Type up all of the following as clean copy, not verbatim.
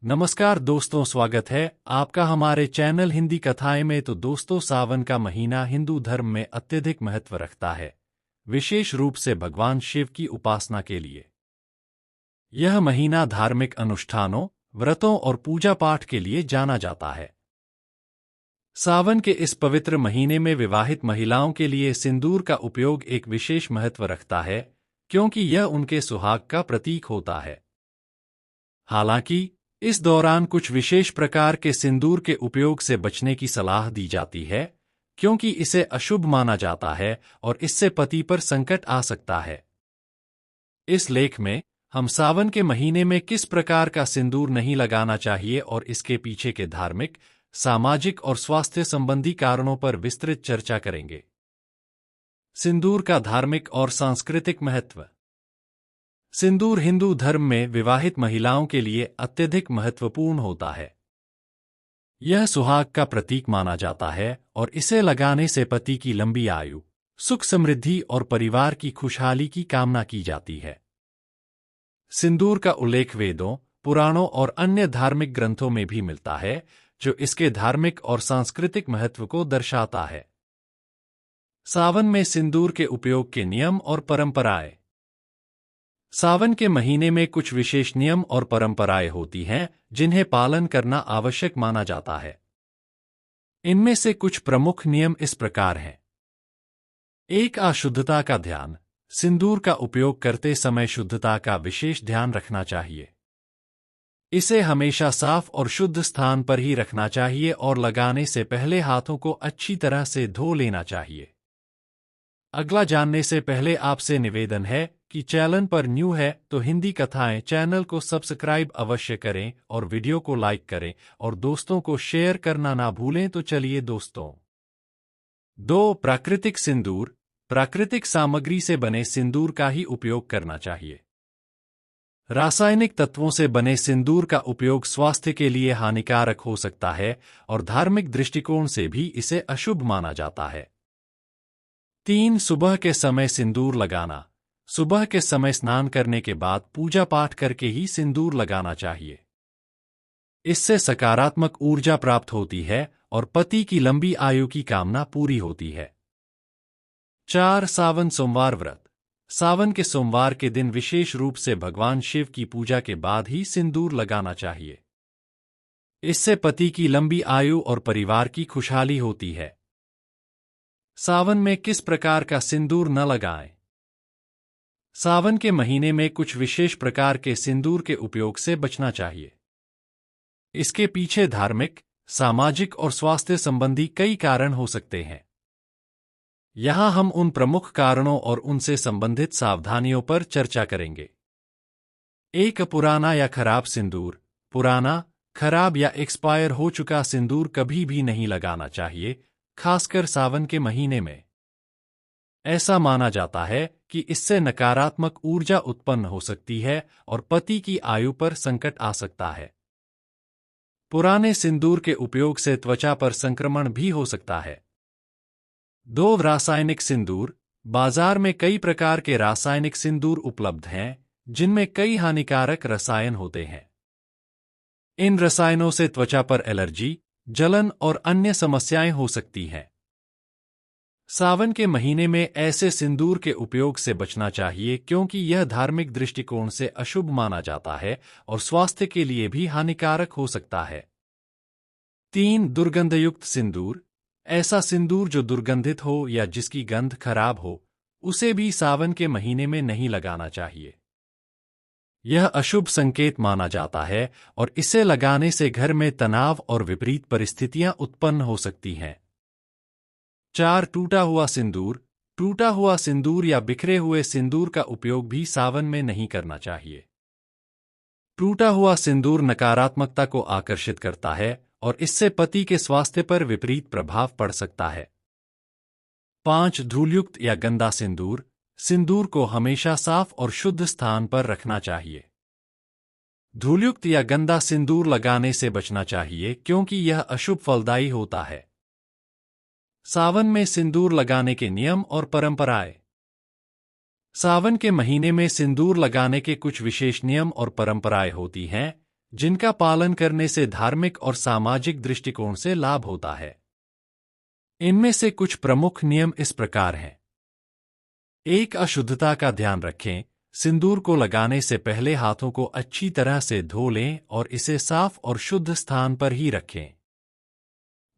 नमस्कार दोस्तों, स्वागत है आपका हमारे चैनल हिंदी कथाएं में। तो दोस्तों, सावन का महीना हिंदू धर्म में अत्यधिक महत्व रखता है, विशेष रूप से भगवान शिव की उपासना के लिए। यह महीना धार्मिक अनुष्ठानों, व्रतों और पूजा पाठ के लिए जाना जाता है। सावन के इस पवित्र महीने में विवाहित महिलाओं के लिए सिंदूर का उपयोग एक विशेष महत्व रखता है, क्योंकि यह उनके सुहाग का प्रतीक होता है। हालांकि इस दौरान कुछ विशेष प्रकार के सिंदूर के उपयोग से बचने की सलाह दी जाती है, क्योंकि इसे अशुभ माना जाता है और इससे पति पर संकट आ सकता है। इस लेख में हम सावन के महीने में किस प्रकार का सिंदूर नहीं लगाना चाहिए और इसके पीछे के धार्मिक, सामाजिक और स्वास्थ्य संबंधी कारणों पर विस्तृत चर्चा करेंगे। सिंदूर का धार्मिक और सांस्कृतिक महत्व। सिंदूर हिंदू धर्म में विवाहित महिलाओं के लिए अत्यधिक महत्वपूर्ण होता है। यह सुहाग का प्रतीक माना जाता है और इसे लगाने से पति की लंबी आयु, सुख समृद्धि और परिवार की खुशहाली की कामना की जाती है। सिंदूर का उल्लेख वेदों, पुराणों और अन्य धार्मिक ग्रंथों में भी मिलता है, जो इसके धार्मिक और सांस्कृतिक महत्व को दर्शाता है। सावन में सिंदूर के उपयोग के नियम और परंपराएं। सावन के महीने में कुछ विशेष नियम और परंपराएं होती हैं, जिन्हें पालन करना आवश्यक माना जाता है। इनमें से कुछ प्रमुख नियम इस प्रकार हैं। 1. अशुद्धता का ध्यान। सिंदूर का उपयोग करते समय शुद्धता का विशेष ध्यान रखना चाहिए। इसे हमेशा साफ और शुद्ध स्थान पर ही रखना चाहिए और लगाने से पहले हाथों को अच्छी तरह से धो लेना चाहिए। अगला जानने से पहले आपसे निवेदन है कि चैनल पर न्यू है तो हिंदी कथाएं चैनल को सब्सक्राइब अवश्य करें और वीडियो को लाइक करें और दोस्तों को शेयर करना ना भूलें। तो चलिए दोस्तों। 2. प्राकृतिक सिंदूर। प्राकृतिक सामग्री से बने सिंदूर का ही उपयोग करना चाहिए। रासायनिक तत्वों से बने सिंदूर का उपयोग स्वास्थ्य के लिए हानिकारक हो सकता है और धार्मिक दृष्टिकोण से भी इसे अशुभ माना जाता है। 3. सुबह के समय सिंदूर लगाना। सुबह के समय स्नान करने के बाद पूजा पाठ करके ही सिंदूर लगाना चाहिए। इससे सकारात्मक ऊर्जा प्राप्त होती है और पति की लंबी आयु की कामना पूरी होती है। 4. सावन सोमवार व्रत। सावन के सोमवार के दिन विशेष रूप से भगवान शिव की पूजा के बाद ही सिंदूर लगाना चाहिए। इससे पति की लंबी आयु और परिवार की खुशहाली होती है। सावन में किस प्रकार का सिंदूर न लगाएं। सावन के महीने में कुछ विशेष प्रकार के सिंदूर के उपयोग से बचना चाहिए। इसके पीछे धार्मिक, सामाजिक और स्वास्थ्य संबंधी कई कारण हो सकते हैं। यहां हम उन प्रमुख कारणों और उनसे संबंधित सावधानियों पर चर्चा करेंगे। 1. पुराना या खराब सिंदूर। पुराना, खराब या एक्सपायर हो चुका सिंदूर कभी भी नहीं लगाना चाहिए, खासकर सावन के महीने में। ऐसा माना जाता है कि इससे नकारात्मक ऊर्जा उत्पन्न हो सकती है और पति की आयु पर संकट आ सकता है। पुराने सिंदूर के उपयोग से त्वचा पर संक्रमण भी हो सकता है। 2. रासायनिक सिंदूर। बाजार में कई प्रकार के रासायनिक सिंदूर उपलब्ध हैं, जिनमें कई हानिकारक रसायन होते हैं। इन रसायनों से त्वचा पर एलर्जी, जलन और अन्य समस्याएं हो सकती हैं। सावन के महीने में ऐसे सिंदूर के उपयोग से बचना चाहिए, क्योंकि यह धार्मिक दृष्टिकोण से अशुभ माना जाता है और स्वास्थ्य के लिए भी हानिकारक हो सकता है। 3. दुर्गंधयुक्त सिंदूर। ऐसा सिंदूर जो दुर्गंधित हो या जिसकी गंध खराब हो, उसे भी सावन के महीने में नहीं लगाना चाहिए। यह अशुभ संकेत माना जाता है और इसे लगाने से घर में तनाव और विपरीत परिस्थितियां उत्पन्न हो सकती हैं। 4. टूटा हुआ सिंदूर। टूटा हुआ सिंदूर या बिखरे हुए सिंदूर का उपयोग भी सावन में नहीं करना चाहिए। टूटा हुआ सिंदूर नकारात्मकता को आकर्षित करता है और इससे पति के स्वास्थ्य पर विपरीत प्रभाव पड़ सकता है। 5. धूलयुक्त या गंदा सिंदूर। सिंदूर को हमेशा साफ और शुद्ध स्थान पर रखना चाहिए। धूलयुक्त या गंदा सिंदूर लगाने से बचना चाहिए, क्योंकि यह अशुभ फलदायी होता है। सावन में सिंदूर लगाने के नियम और परंपराएं। सावन के महीने में सिंदूर लगाने के कुछ विशेष नियम और परंपराएं होती हैं, जिनका पालन करने से धार्मिक और सामाजिक दृष्टिकोण से लाभ होता है। इनमें से कुछ प्रमुख नियम इस प्रकार हैं। 1. अशुद्धता का ध्यान रखें। सिंदूर को लगाने से पहले हाथों को अच्छी तरह से धो लें और इसे साफ और शुद्ध स्थान पर ही रखें।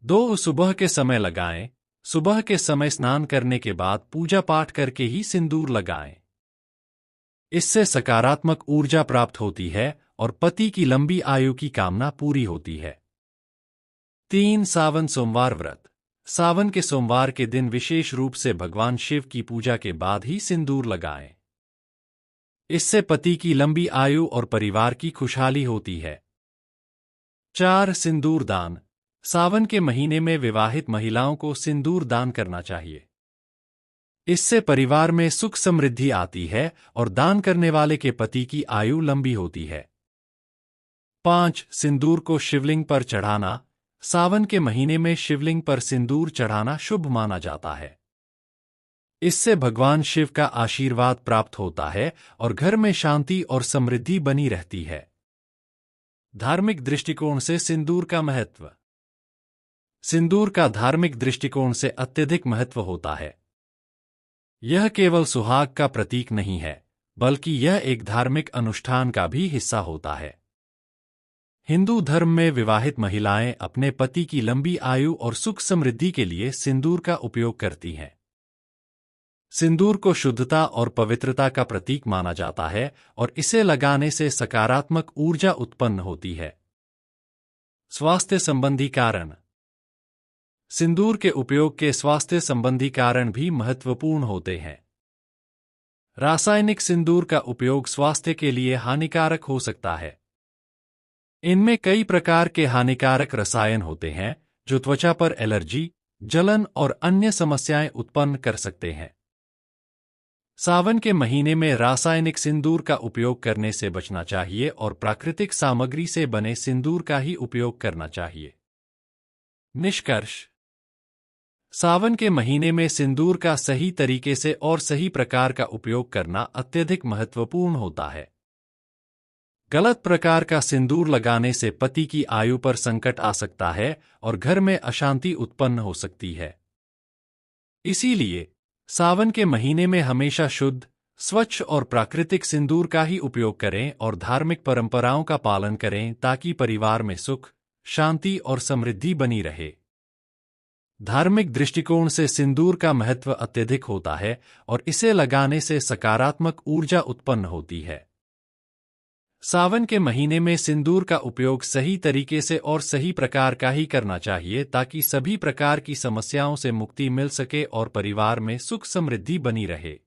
2. सुबह के समय लगाएं। सुबह के समय स्नान करने के बाद पूजा पाठ करके ही सिंदूर लगाएं। इससे सकारात्मक ऊर्जा प्राप्त होती है और पति की लंबी आयु की कामना पूरी होती है। 3. सावन सोमवार व्रत। सावन के सोमवार के दिन विशेष रूप से भगवान शिव की पूजा के बाद ही सिंदूर लगाएं। इससे पति की लंबी आयु और परिवार की खुशहाली होती है। 4. सिंदूर दान। सावन के महीने में विवाहित महिलाओं को सिंदूर दान करना चाहिए। इससे परिवार में सुख समृद्धि आती है और दान करने वाले के पति की आयु लंबी होती है। 5. सिंदूर को शिवलिंग पर चढ़ाना। सावन के महीने में शिवलिंग पर सिंदूर चढ़ाना शुभ माना जाता है। इससे भगवान शिव का आशीर्वाद प्राप्त होता है और घर में शांति और समृद्धि बनी रहती है। धार्मिक दृष्टिकोण से सिंदूर का महत्व। सिंदूर का धार्मिक दृष्टिकोण से अत्यधिक महत्व होता है। यह केवल सुहाग का प्रतीक नहीं है, बल्कि यह एक धार्मिक अनुष्ठान का भी हिस्सा होता है। हिंदू धर्म में विवाहित महिलाएं अपने पति की लंबी आयु और सुख समृद्धि के लिए सिंदूर का उपयोग करती हैं। सिंदूर को शुद्धता और पवित्रता का प्रतीक माना जाता है और इसे लगाने से सकारात्मक ऊर्जा उत्पन्न होती है। स्वास्थ्य संबंधी कारण। सिंदूर के उपयोग के स्वास्थ्य संबंधी कारण भी महत्वपूर्ण होते हैं। रासायनिक सिंदूर का उपयोग स्वास्थ्य के लिए हानिकारक हो सकता है। इनमें कई प्रकार के हानिकारक रसायन होते हैं जो त्वचा पर एलर्जी, जलन और अन्य समस्याएं उत्पन्न कर सकते हैं। सावन के महीने में रासायनिक सिंदूर का उपयोग करने से बचना चाहिए और प्राकृतिक सामग्री से बने सिंदूर का ही उपयोग करना चाहिए। निष्कर्ष। सावन के महीने में सिंदूर का सही तरीके से और सही प्रकार का उपयोग करना अत्यधिक महत्वपूर्ण होता है। गलत प्रकार का सिंदूर लगाने से पति की आयु पर संकट आ सकता है और घर में अशांति उत्पन्न हो सकती है। इसीलिए सावन के महीने में हमेशा शुद्ध, स्वच्छ और प्राकृतिक सिंदूर का ही उपयोग करें और धार्मिक परंपराओं का पालन करें ताकि परिवार में सुख, शांति और समृद्धि बनी रहे। धार्मिक दृष्टिकोण से सिंदूर का महत्व अत्यधिक होता है और इसे लगाने से सकारात्मक ऊर्जा उत्पन्न होती है। सावन के महीने में सिंदूर का उपयोग सही तरीके से और सही प्रकार का ही करना चाहिए ताकि सभी प्रकार की समस्याओं से मुक्ति मिल सके और परिवार में सुख समृद्धि बनी रहे।